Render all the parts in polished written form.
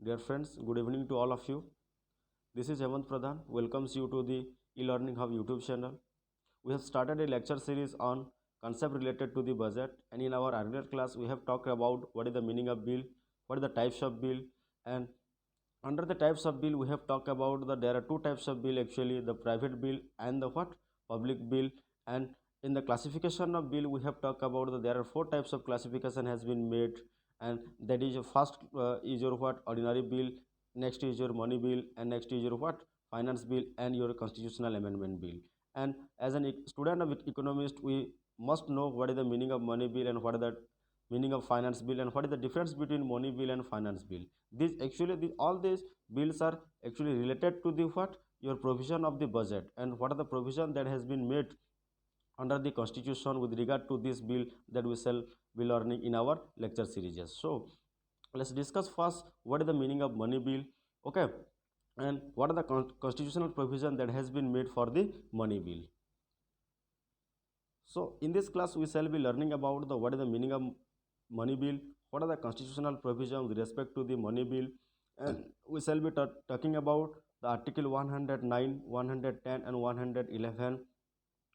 Dear friends, good evening to all of you. This is Hemant Pradhan. Welcomes you to the e-learning hub YouTube channel. We have started a lecture series on concept related to the budget, and in our earlier class we have talked about what is the meaning of bill, what are the types of bill, and under the types of bill we have talked about that there are two types of bill actually, the private bill and the what public bill. And in the classification of bill we have talked about that there are four types of classification has been made, and that is first is your what ordinary bill, next is your money bill, and next is your what finance bill, and your constitutional amendment bill. And as an student of economist we must know what is the meaning of money bill and what is the meaning of finance bill and what is the difference between money bill and finance bill. These actually all these bills are actually related to the what your provision of the budget, and what are the provision that has been made under the constitution with regard to this bill that we shall be learning in our lecture series. So let's discuss first what is the meaning of money bill. Okay, and what are the constitutional provision that has been made for the money bill. So in this class we shall be learning about the what is the meaning of money bill, what are the constitutional provisions with respect to the money bill, and we shall be talking about the article 109, 110 and 111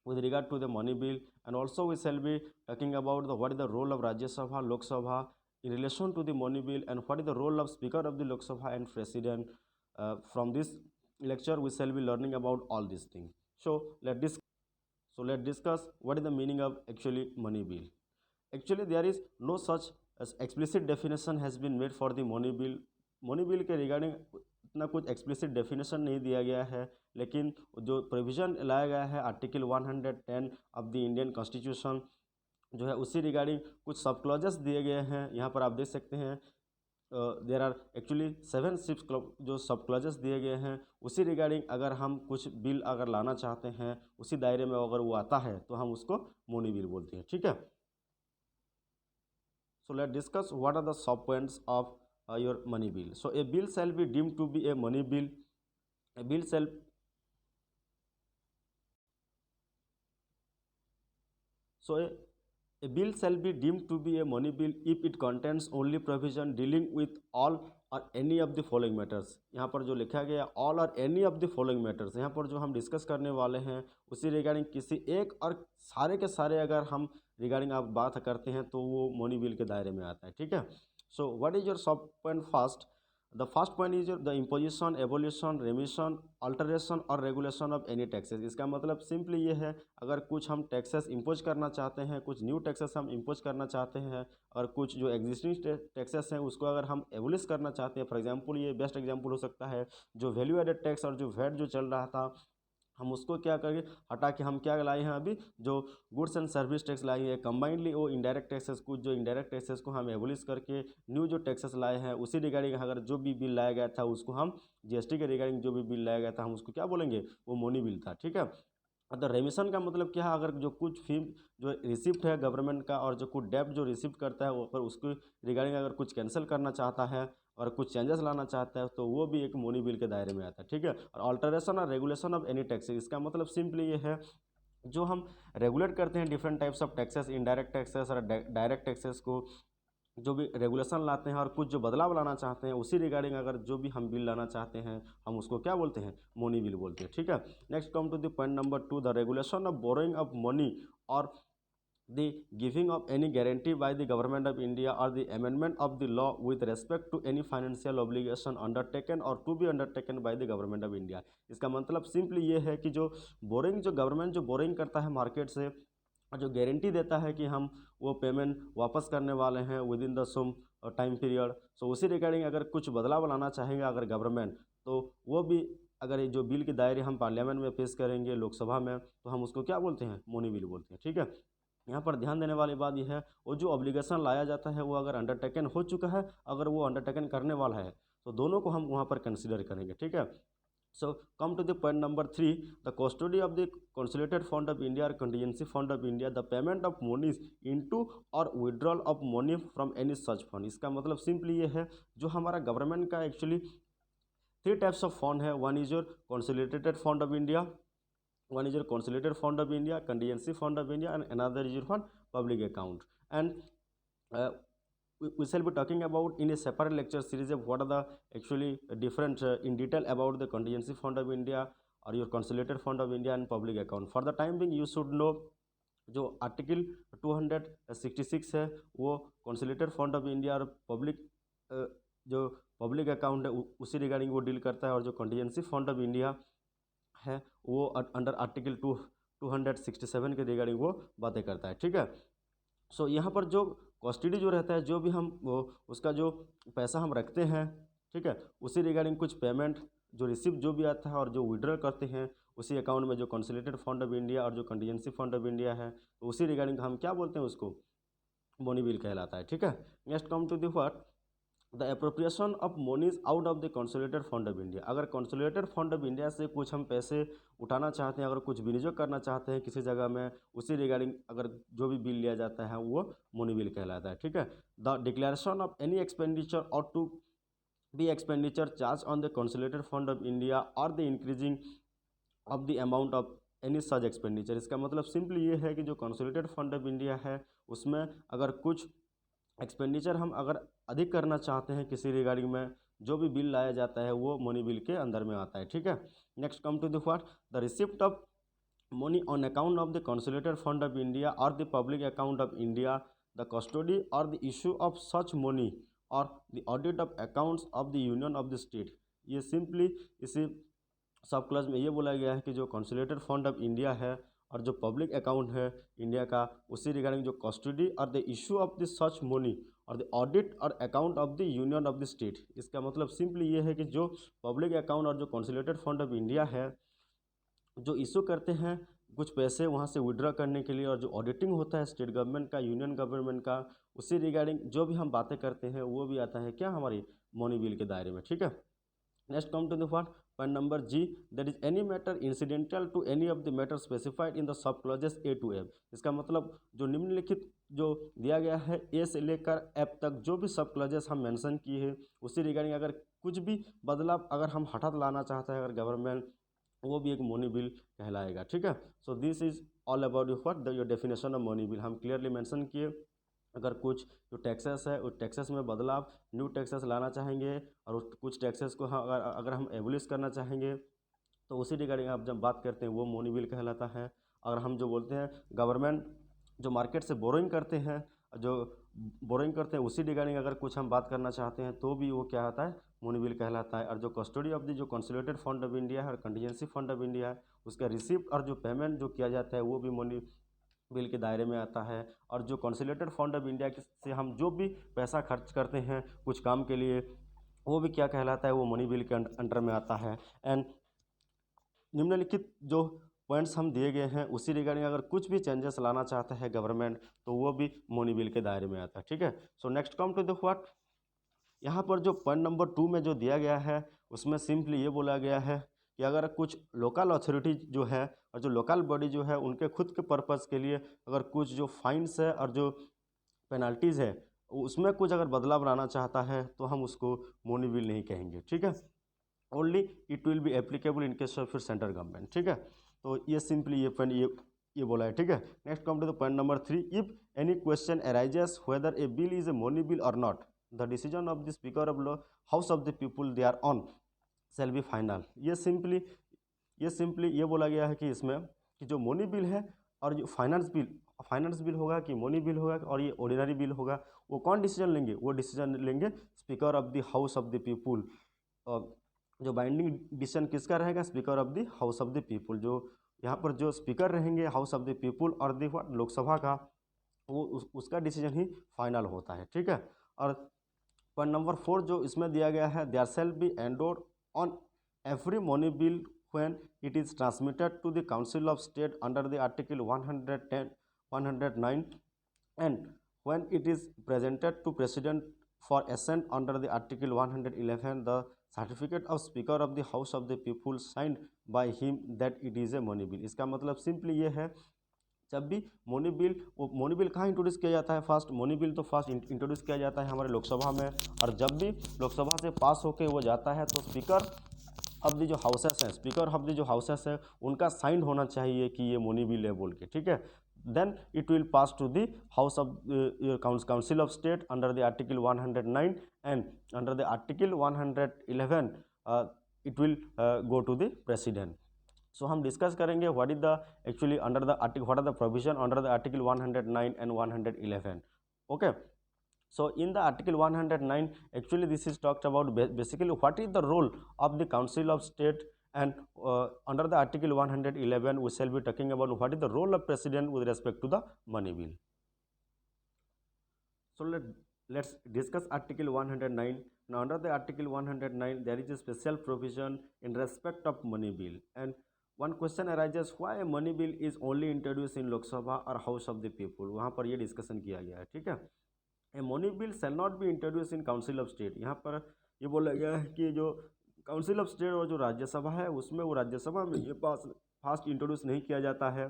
with regard to the money bill. And also we shall be talking about the what is the role of Rajya Sabha, Lok Sabha in relation to the money bill, and what is the role of Speaker of the Lok Sabha and President. From this lecture we shall be learning about all these things. Let's discuss what is the meaning of actually money bill. Actually there is no such as explicit definition has been made for the money bill. money bill के regarding इतना कुछ explicit definition नहीं दिया गया है, लेकिन जो provision लाया गया है article 110 of the Indian constitution जो है उसी रिगार्डिंग कुछ सब क्लॉजेस दिए गए हैं। यहाँ पर आप देख सकते हैं देर आर एक्चुअली 7 जो सब क्लॉजेस दिए गए हैं उसी रिगार्डिंग अगर हम कुछ बिल अगर लाना चाहते हैं उसी दायरे में अगर वो आता है तो हम उसको मनी बिल बोलते हैं। ठीक है, so let's discuss what are the sub points of your money bill. So a bill shall be deemed to be a money bill. A bill shall so a bill shall be deemed to be a money bill if it contains only provision dealing with all or any of the following matters. यहाँ पर जो लिखा गया all or any of the following matters, यहाँ पर जो हम discuss करने वाले हैं उसी रिगार्डिंग किसी एक और सारे के सारे अगर हम रिगार्डिंग आप बात करते हैं तो वो मनी बिल के दायरे में आता है। ठीक है, सो व्हाट इज योर सब point first? The first point is the imposition, evolution, रेमिशन, alteration और रेगुलेशन ऑफ एनी टैक्सेस। इसका मतलब सिंपली ये है अगर कुछ हम टैक्सेस इम्पोज करना चाहते हैं, कुछ न्यू टैक्सेस हम इम्पोज करना चाहते हैं और कुछ जो एग्जिस्टिंग टैक्सेस हैं उसको अगर हम एवोलिश करना चाहते हैं, फॉर एग्जांपल ये बेस्ट एग्जांपल हो सकता है जो वैल्यू एडेड टैक्स और जो वैट जो चल रहा था हम उसको क्या करेंगे हटा के हम क्या लाए हैं अभी जो गुड्स एंड सर्विस टैक्स लाए हैं कंबाइंडली वो इंडायरेक्ट टैक्सेस कुछ जो इंडायरेक्ट टैक्सेस को हम एबोलिश करके न्यू जो टैक्सेस लाए हैं उसी रिगार्डिंग अगर जो भी बिल लाया गया था उसको हम जीएसटी के रिगार्डिंग जो भी बिल लाया गया था हम उसको क्या बोलेंगे, वो मनी बिल था। ठीक है, तो रेमिशन का मतलब क्या है अगर जो कुछ फी जो रिसिप्ट है गवर्नमेंट का और जो कुछ डेब्ट जो रिसिप्ट करता है वो अगर उसको रिगार्डिंग अगर कुछ कैंसिल करना चाहता है और कुछ चेंजेस लाना चाहता है तो वो भी एक मनी बिल के दायरे में आता है। ठीक है, और अल्टरेशन और रेगुलेशन ऑफ एनी टैक्सेस, इसका मतलब सिंपली ये है जो हम रेगुलेट करते हैं different types of taxes, indirect taxes और डायरेक्ट टैक्सेस को जो भी रेगुलेशन लाते हैं और कुछ जो बदलाव लाना चाहते हैं उसी रिगार्डिंग अगर जो भी हम बिल लाना चाहते हैं हम उसको क्या बोलते हैं, मनी बिल बोलते हैं। ठीक है, next come to the point number 2, the regulation of borrowing of money और the giving of any guarantee by the government of India or the amendment of the law with respect to any financial obligation undertaken or to be undertaken by the government of India। इसका मतलब simply ये है कि जो boring जो government जो boring करता है मार्केट से और जो गारंटी देता है कि हम वो पेमेंट वापस करने वाले हैं within the same time period, so उसी रिगार्डिंग अगर कुछ बदलाव लाना चाहेंगे अगर गवर्नमेंट तो वो भी अगर ये जो बिल के दायरे हम पार्लियामेंट में पेश करेंगे लोकसभा में तो हम उसको क्या बोलते हैं, मनी बिल बोलते हैं। ठीक है, यहाँ पर ध्यान देने वाली बात यह है वो जो ऑब्लिगेशन लाया जाता है वो अगर अंडरटेकन हो चुका है अगर वो अंडरटेकन करने वाला है तो दोनों को हम वहाँ पर कंसिडर करेंगे। ठीक है, so come to the point number 3, the custody of the consolidated fund of India or contingency fund of India, the payment of moneys into or withdrawal of money from any such fund. इसका मतलब simply ये है जो हमारा government का actually 3 types of fund है, one is your consolidated fund of India, one is your consolidated fund of India, contingency fund of India, and another is your fund public account। And we shall be talking about in a separate lecture series of what are the actually different in detail about the contingency fund of India or your consolidated fund of India and public account. For the time being you should know जो article 266 है वो consolidated fund of India और public जो public account है उसी regarding वो deal करता है, और जो कंटीजेंसी फंड ऑफ इंडिया है वो अंडर आर्टिकल 267 के रिगार्डिंग वो बातें करता है। ठीक है, सो यहाँ पर जो कस्टडी जो रहता है, जो भी हम वो उसका जो पैसा हम रखते हैं, ठीक है, उसी रिगार्डिंग कुछ पेमेंट जो रिसिप्ट जो भी आता है और जो विड्रॉ करते हैं उसी अकाउंट में जो कंसोलिडेटेड फंड ऑफ इंडिया और जो कंटीजेंसी फंड ऑफ इंडिया है तो उसी रिगार्डिंग हम क्या बोलते हैं, उसको मनी बिल कहलाता है। ठीक है, next come to the what the appropriation of moneys out of the consolidated fund of India. अगर कंसोलिडेटेड फंड ऑफ इंडिया से कुछ हम पैसे उठाना चाहते हैं, अगर कुछ विनियोग करना चाहते हैं किसी जगह में, उसी रिगार्डिंग अगर जो भी बिल लिया जाता है वो मनी बिल कहलाता है। ठीक है, the declaration of any expenditure or to be expenditure charge on the consolidated fund of India or the increasing of the amount of any such expenditure. इसका मतलब सिंपली ये है कि जो कंसोलिडेटेड फंड ऑफ इंडिया है उसमें अगर कुछ एक्सपेंडिचर हम अगर अधिक करना चाहते हैं किसी रिगार्डिंग में, जो भी बिल लाया जाता है वो मनी बिल के अंदर में आता है। ठीक है, next come to the what the receipt of money on account of the consolidated fund of India or the public account of India, the custody or the issue of such money or the audit of accounts of the union of the state. ये simply इसी sub clause में ये बोला गया है कि जो consolidated fund of India है और जो पब्लिक अकाउंट है इंडिया का, उसी रिगार्डिंग जो custody or the issue of the such money or the audit और account of the union of the state. इसका मतलब सिंपली ये है कि जो पब्लिक अकाउंट और जो कंसोलिडेटेड फंड ऑफ इंडिया है जो इशू करते हैं कुछ पैसे वहाँ से विड्रॉ करने के लिए, और जो ऑडिटिंग होता है स्टेट गवर्नमेंट का, यूनियन गवर्नमेंट का, उसी रिगार्डिंग जो भी हम बातें करते हैं वो भी आता है क्या, हमारी मनी बिल के दायरे में। ठीक है, next come to the what point number G, that is any matter incidental to any of the matter specified in the sub clauses A to F. इसका मतलब जो निम्नलिखित जो दिया गया है ए से लेकर एफ तक जो भी सब क्लॉजेस हम मेंशन किए हैं उसी रिगार्डिंग अगर कुछ भी बदलाव अगर हम हठात लाना चाहता है अगर गवर्नमेंट, वो भी एक मनी बिल कहलाएगा। ठीक है, so this is all about you what the your definition of money bill. हम क्लियरली मेंशन किए अगर कुछ जो टैक्सेस है उस टैक्सेस में बदलाव, न्यू टैक्सेस लाना चाहेंगे और उस कुछ टैक्सेस को अगर हम एबोलिश करना चाहेंगे तो उसी रिगार्डिंग आप जब बात करते हैं वो मनी बिल कहलाता है। अगर हम जो बोलते हैं गवर्नमेंट जो मार्केट से बोरोइंग करते हैं, जो बोरोइंग करते हैं उसी रिगार्डिंग अगर कुछ हम बात करना चाहते हैं तो भी वो क्या आता है, मनी बिल कहलाता है। और जो कस्टडी ऑफ द जो कंसोलिडेटेड फंड ऑफ इंडिया है और कंटीजेंसी फंड ऑफ इंडिया है उसका रिसिप्ट और जो पेमेंट जो किया जाता है वो भी मनी बिल के दायरे में आता है। और जो कंसोलिडेटेड फंड ऑफ इंडिया से हम जो भी पैसा खर्च करते हैं कुछ काम के लिए वो भी क्या कहलाता है, वो मनी बिल के अंडर में आता है। एंड निम्नलिखित जो पॉइंट्स हम दिए गए हैं उसी रिगार्डिंग अगर कुछ भी चेंजेस लाना चाहता है गवर्नमेंट तो वो भी मनी बिल के दायरे में आता है। ठीक है, so next come to the what, यहाँ पर जो पॉइंट नंबर 2 में जो दिया गया है उसमें सिंपली ये बोला गया है कि अगर कुछ लोकल अथॉरिटी जो है और जो लोकल बॉडी जो है उनके खुद के पर्पज़ के लिए अगर कुछ जो फाइन्स है और जो पेनल्टीज़ है उसमें कुछ अगर बदलाव लाना चाहता है तो हम उसको मनी बिल नहीं कहेंगे। ठीक है, only it will be applicable in case of central government. ठीक है, तो ये सिंपली ये पॉइंट ये बोला है। ठीक है, next come to the point number 3, if any question arises whether a bill is a money bill or not, the decision of the speaker of lower house of the people thereon shall be final. ये simply ये बोला गया है कि इसमें कि जो money bill है और जो फाइनेंस बिल होगा कि मनी बिल होगा और ये ऑर्डिनरी बिल होगा, वो कौन डिसीजन लेंगे, वो डिसीजन लेंगे speaker of the house of the people. जो बाइंडिंग डिसीजन किसका रहेगा, speaker of the house of the people. जो यहाँ पर जो स्पीकर रहेंगे हाउस ऑफ द पीपुल और द लोकसभा का, वो उसका डिसीजन ही फाइनल होता है। ठीक है, और पॉइंट नंबर 4 जो इसमें दिया गया है, there shall be endorsed on every money bill when it is transmitted to the council of state under the article 109 and when it is presented to president for assent under the article 111 the certificate of speaker of the house of the people signed by him that it is a money bill. इसका मतलब simply ये है जब भी money bill कहाँ introduce किया जाता है, फर्स्ट मनी बिल तो फर्स्ट इंट्रोड्यूस किया जाता है हमारे लोकसभा में, और जब भी लोकसभा से पास होकर वो जाता है तो स्पीकर ऑफ द जो हाउसेस है उनका साइन होना चाहिए कि ये मनी बिल है बोल के। ठीक है, then it will pass to the House of your Council of State under the Article 109, and under the Article 111 it will go to the President. So हम डिस्कस करेंगे what is the actually under the article, what are the provision under the article 109 and 111. Okay, so in the article 109 actually this is talked about basically what is the role of the Council of State, and under the article 111 we shall be talking about what is the role of President with respect to the money bill. So let's discuss article 109. Now under the article 109 there is a special provision in respect of money bill, and one question arises, why a money bill is only introduced in Lok Sabha or House of the People. वहाँ पर ये discussion किया गया है, ठीक है. A money bill shall not be introduced in Council of State. यहाँ पर ये बोला गया है कि जो काउंसिल ऑफ स्टेट और जो राज्यसभा है उसमें वो राज्यसभा में ये फास्ट इंट्रोड्यूस नहीं किया जाता है.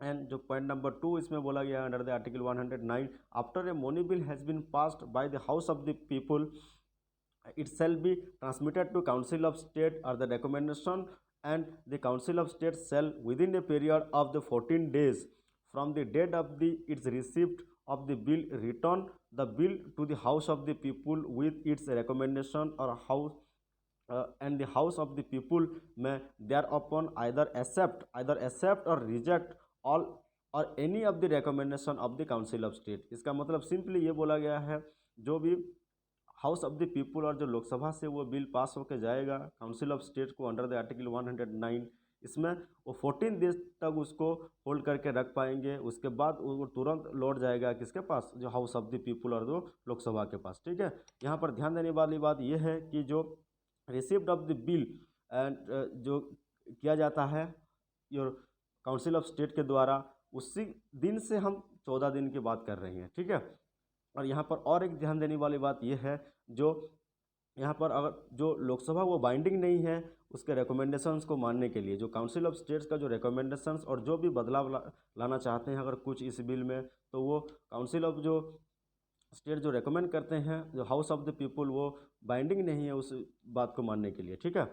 एंड जो पॉइंट नंबर 2 इसमें बोला गया under the article 109, after a money bill has been passed by the house of the people it shall be transmitted to Council of State or the recommendation, and the Council of State shall within a period of the 14 days from the date of the its receipt of the bill return the bill to the House of the People with its recommendation or house and the House of the People may thereupon either accept or reject all or any of the recommendation of the Council of State. इसका मतलब simply ये बोला गया है जो भी house of the people और जो लोकसभा से वो बिल पास होकर जाएगा काउंसिल ऑफ स्टेट को अंडर द आर्टिकल 109, इसमें वो 14 डेज तक उसको होल्ड करके रख पाएंगे. उसके बाद वो तुरंत लौट जाएगा किसके पास, जो हाउस ऑफ द पीपल और जो लोकसभा के पास. ठीक है, यहाँ पर ध्यान देने वाली बात यह है कि जो receipt of the bill and जो किया जाता है योर काउंसिल ऑफ स्टेट के द्वारा, उसी दिन से हम 14 दिन की बात कर रहे हैं. ठीक है, और यहाँ पर और एक ध्यान देने वाली बात यह है जो यहाँ पर अगर जो लोकसभा वो बाइंडिंग नहीं है उसके रिकमेंडेशंस को मानने के लिए, जो काउंसिल ऑफ स्टेट्स का जो रिकमेंडेशंस और जो भी बदलाव लाना चाहते हैं अगर कुछ इस बिल में, तो वो काउंसिल ऑफ जो स्टेट जो रेकमेंड करते हैं जो हाउस ऑफ द पीपल वो बाइंडिंग नहीं है उस बात को मानने के लिए. ठीक है,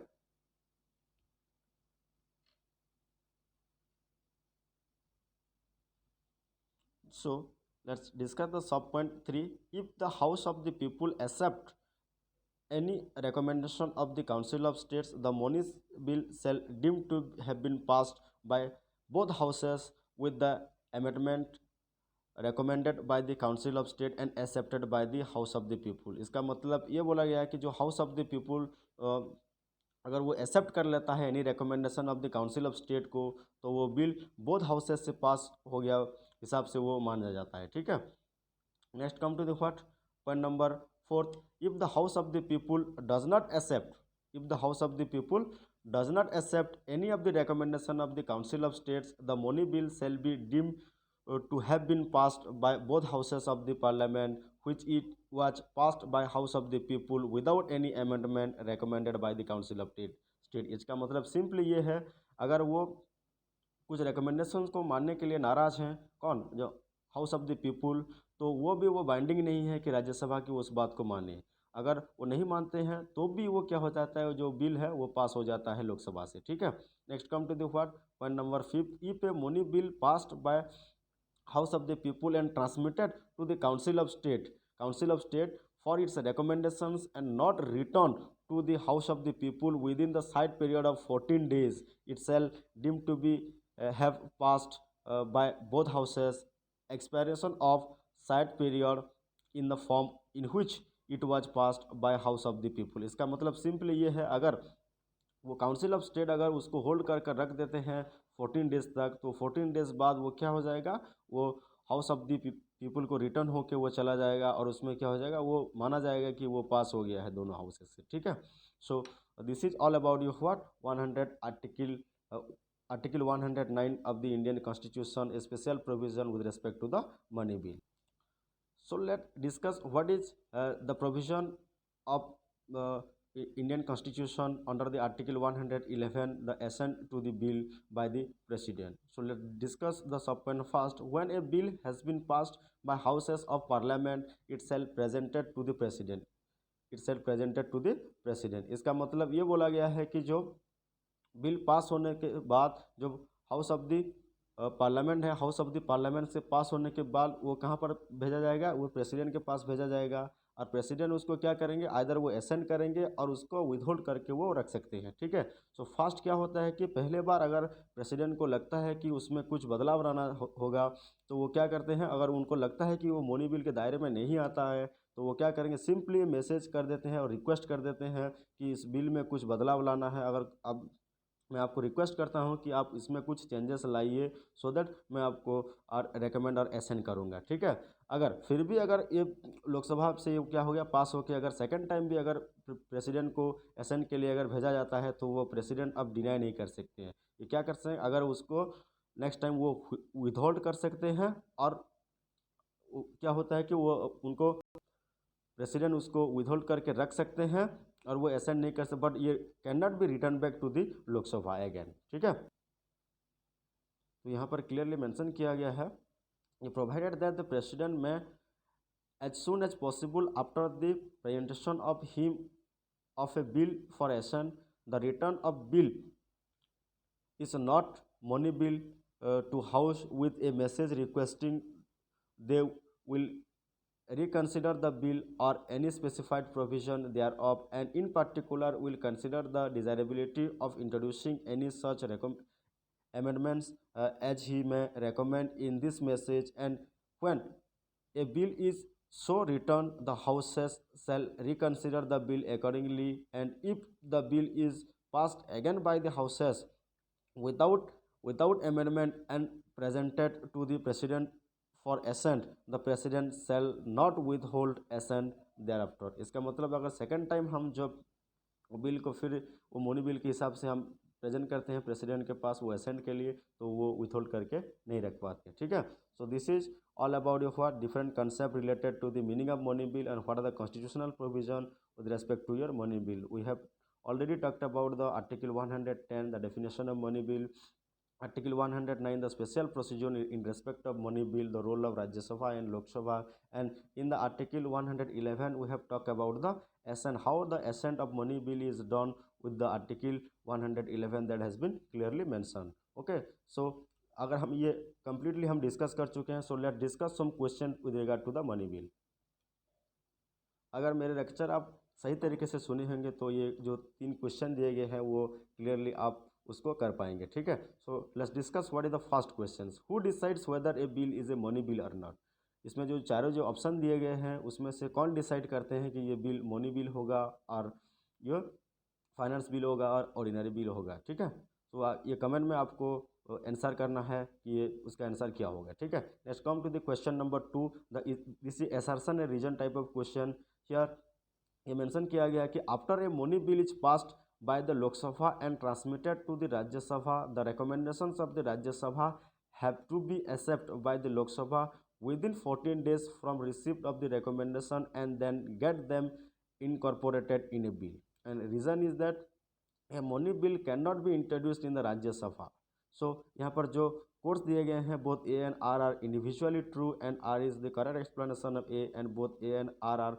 so let's discuss the sub point 3. If the House of the People accept any recommendation of the Council of States, the money bill shall deemed to have been passed by both houses with the amendment recommended by the Council of State and accepted by the House of the People. इसका मतलब ये बोला गया है कि जो House of the People अगर वो एक्सेप्ट कर लेता है any recommendation of the council of state को, तो वो बिल बोथ हाउसेस से पास हो गया हिसाब से वो माना जाता है. ठीक है, next come to the what point number 4. If the house of the people does not accept, if the house of the people does not accept any of the recommendation of the council of states, the money bill shall be deemed to have been passed by both houses of the parliament which it was passed by house of the people without any amendment recommended by the council of state. इसका मतलब simply ये है, अगर वो कुछ recommendations को मानने के लिए नाराज़ हैं कौन, जो हाउस ऑफ द पीपल, तो वो भी वो बाइंडिंग नहीं है कि राज्यसभा की उस बात को माने. अगर वो नहीं मानते हैं तो भी वो क्या हो जाता है, जो बिल है वो पास हो जाता है लोकसभा से. ठीक है, next come to the what point number 5. If a money bill passed by House of the People and transmitted to the Council of State for its recommendations and not returned to the House of the People within the said period of 14 days, it shall deemed to be have passed by both houses. Expiration of said period in the form in which it was passed by House of the People. इसका मतलब simply ये है, अगर वो council of state अगर उसको hold कर कर रख देते हैं 14 डेज तक, तो 14 डेज बाद वो क्या हो जाएगा, वो हाउस ऑफ द पीपल को रिटर्न होके वो चला जाएगा और उसमें क्या हो जाएगा, वो माना जाएगा कि वो पास हो गया है दोनों हाउसेस से. ठीक है, so this is all about your what 100 article 109 of the Indian constitution, special provision with respect to the money bill. So let discuss what is the provision of Indian Constitution under the Article 111, the assent to the bill by the President. So let's discuss the subpoint first. When a bill has been passed by houses of Parliament, it shall presented to the President. It shall presented to the President. इसका मतलब ये बोला गया है कि जो bill pass होने के बाद जो हाउस ऑफ द पार्लियामेंट है, हाउस ऑफ द पार्लियामेंट से पास होने के बाद वो कहाँ पर भेजा जाएगा, वो प्रेसिडेंट के पास भेजा जाएगा। और प्रेसिडेंट उसको क्या करेंगे, आइदर वो असेंट करेंगे और उसको विथहोल्ड करके वो रख सकते हैं, ठीक है। सो फर्स्ट क्या होता है कि पहले बार अगर प्रेसिडेंट को लगता है कि उसमें कुछ बदलाव लाना होगा, तो वो क्या करते हैं, अगर उनको लगता है कि वो मनी बिल के दायरे में नहीं आता है, तो वो क्या करेंगे, सिंपली मैसेज कर देते हैं और रिक्वेस्ट कर देते हैं कि इस बिल में कुछ बदलाव लाना है। अगर अब मैं आपको रिक्वेस्ट करता हूं कि आप इसमें कुछ चेंजेस लाइए, सो दैट मैं आपको और रेकमेंड और असेंड करूंगा, ठीक है। अगर फिर भी अगर ये लोकसभा से ये क्या हो गया, पास होके अगर सेकंड टाइम भी अगर प्रेसिडेंट को असेंड के लिए अगर भेजा जाता है, तो वो प्रेसिडेंट अब डिनाई नहीं कर सकते हैं। ये क्या कर सकते हैं, अगर उसको नेक्स्ट टाइम वो विथहोल्ड कर सकते हैं, और क्या होता है कि वो उनको प्रेसिडेंट उसको विथहोल्ड करके रख सकते हैं, और वो असेंड नहीं कर सकते, बट ये can not be return back to the Lok Sabha again, ठीक है। तो यहाँ पर क्लियरली मेंशन किया गया है, ये प्रोवाइडेड दैट द प्रेसिडेंट में as soon as possible after the presentation of him of a bill for action, the return of bill is not money bill to house with a message requesting they will reconsider the bill or any specified provision thereof, and in particular will consider the desirability of introducing any such amendments as he may recommend in this message. And when a bill is so written, the houses shall reconsider the bill accordingly, and if the bill is passed again by the houses without amendment and presented to the president for assent, the president shall not withhold assent thereafter। इसका मतलब अगर second time हम जब bill को फिर वो Moni bill के हिसाब से हम प्रेजेंट करते हैं प्रेसिडेंट के पास वो असेंट के लिए, तो वो विथहोल्ड करके नहीं रख पाते, ठीक है। So this is all about your what different concept related to the meaning of money bill and what are the constitutional provision with respect to your money bill. We have already talked about the article 110, the definition of money bill, article 109, the special procedure in respect of money bill, the role of Rajya Sabha and Lok Sabha, and in the article 111 we have talked about the assent, how the assent of money bill is done with the article 111 that has been clearly mentioned, okay। So अगर हम ये completely हम discuss कर चुके हैं, so let's discuss some question with regard to the money bill। अगर मेरे lecture आप सही तरीके से सुने होंगे, तो ये जो 3 क्वेश्चन दिए गए हैं वो क्लियरली आप उसको कर पाएंगे, ठीक है। So let's discuss what is the first question, who decides whether A bill is a money bill or not. इसमें जो चारों जो ऑप्शन दिए गए हैं उसमें से कौन डिसाइड करते हैं कि ये बिल मनी बिल होगा और ये फाइनेंस बिल होगा और ऑर्डिनरी बिल होगा, ठीक है। तो ये कमेंट में आपको आंसर करना है कि ये उसका आंसर क्या होगा, ठीक है। Next come to the question number 2, this is assertion a reason type of question. Here ये मेंशन किया गया कि after a money bill is passed by the Lok Sabha and transmitted to the Rajya Sabha, the recommendations of the Rajya Sabha have to be accepted by the Lok Sabha within 14 days from receipt of the recommendation, and then get them incorporated in a bill। And reason is that a money bill cannot be introduced in the Rajya Sabha। So यहाँ पर जो course दिए गए हैं both A and R are individually true, and R is the correct explanation of A, and both A and R are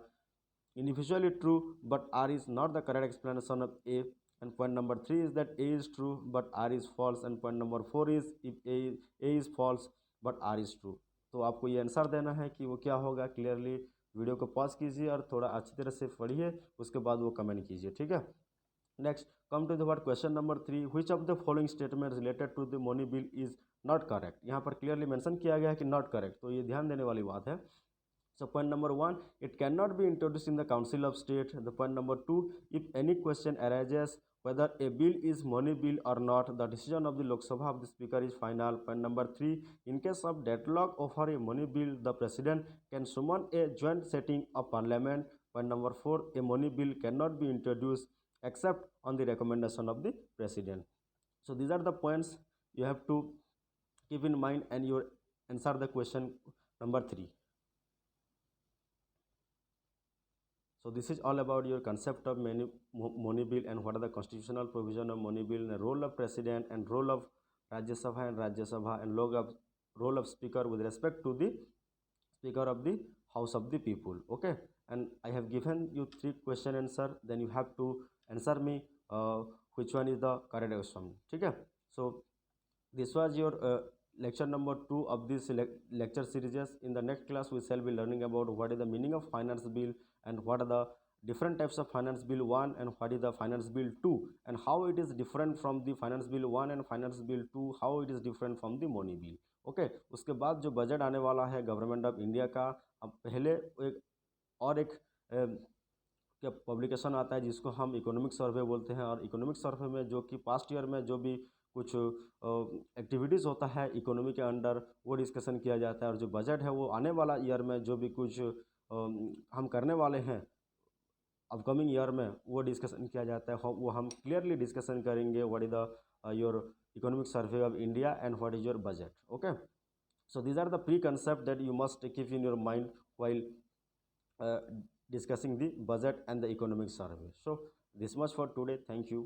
individually true but R is not the correct explanation of A। And point number 3 is that A is true but R is false, and point number 4 is if A is false but R is true। तो आपको ये answer देना है कि वो क्या होगा। Clearly video को पॉज कीजिए और थोड़ा अच्छी तरह से पढ़िए, उसके बाद वो कमेंट कीजिए, ठीक है। Next come to the word question number 3, which of the following statement related to the money bill is not correct. यहाँ पर क्लियरली मेंशन किया गया है कि नॉट करेक्ट, तो ये ध्यान देने वाली बात है। So point number 1, it cannot be introduced in the Council of State। The point number 2, if any question arises whether a bill is money bill or not, the decision of the Lok Sabha of the Speaker is final। Point number 3, in case of deadlock over a money bill, the President can summon a joint sitting of Parliament। Point number 4, a money bill cannot be introduced except on the recommendation of the President। So these are the points you have to keep in mind, and you answer the question number 3। So this is all about your concept of money bill and what are the constitutional provision of money bill, the role of president and role of Rajya Sabha and role of speaker with respect to the speaker of the house of the people, okay। And I have given you 3 question answer, then you have to answer me which one is the correct option, ठीक है। So this was your lecture number 2 of this lecture series. In the next class, we shall be learning about what is the meaning of finance bill and what are the different types of finance bill 1 and what is the finance bill 2 and how it is different from the finance bill 1 and finance bill 2, how it is different from the money bill. Okay उसके बाद जो budget आने वाला है government of India का, अब पहले एक क्या पब्लिकेशन आता है जिसको हम इकोनॉमिक सर्वे बोलते हैं, और इकोनॉमिक सर्वे में जो कि पास्ट ईयर में जो भी कुछ एक्टिविटीज़ होता है इकोनॉमी के अंडर वो डिस्कशन किया जाता है, और जो बजट है वो आने वाला ईयर में जो भी कुछ हम करने वाले हैं अपकमिंग ईयर में वो डिस्कशन किया जाता है। वो हम क्लियरली डिस्कशन करेंगे what is the your economic survey of India and what is your budget. Okay, so these are the pre-concept that you must keep in your mind while discussing the budget and the economic survey. So this much for today. Thank you.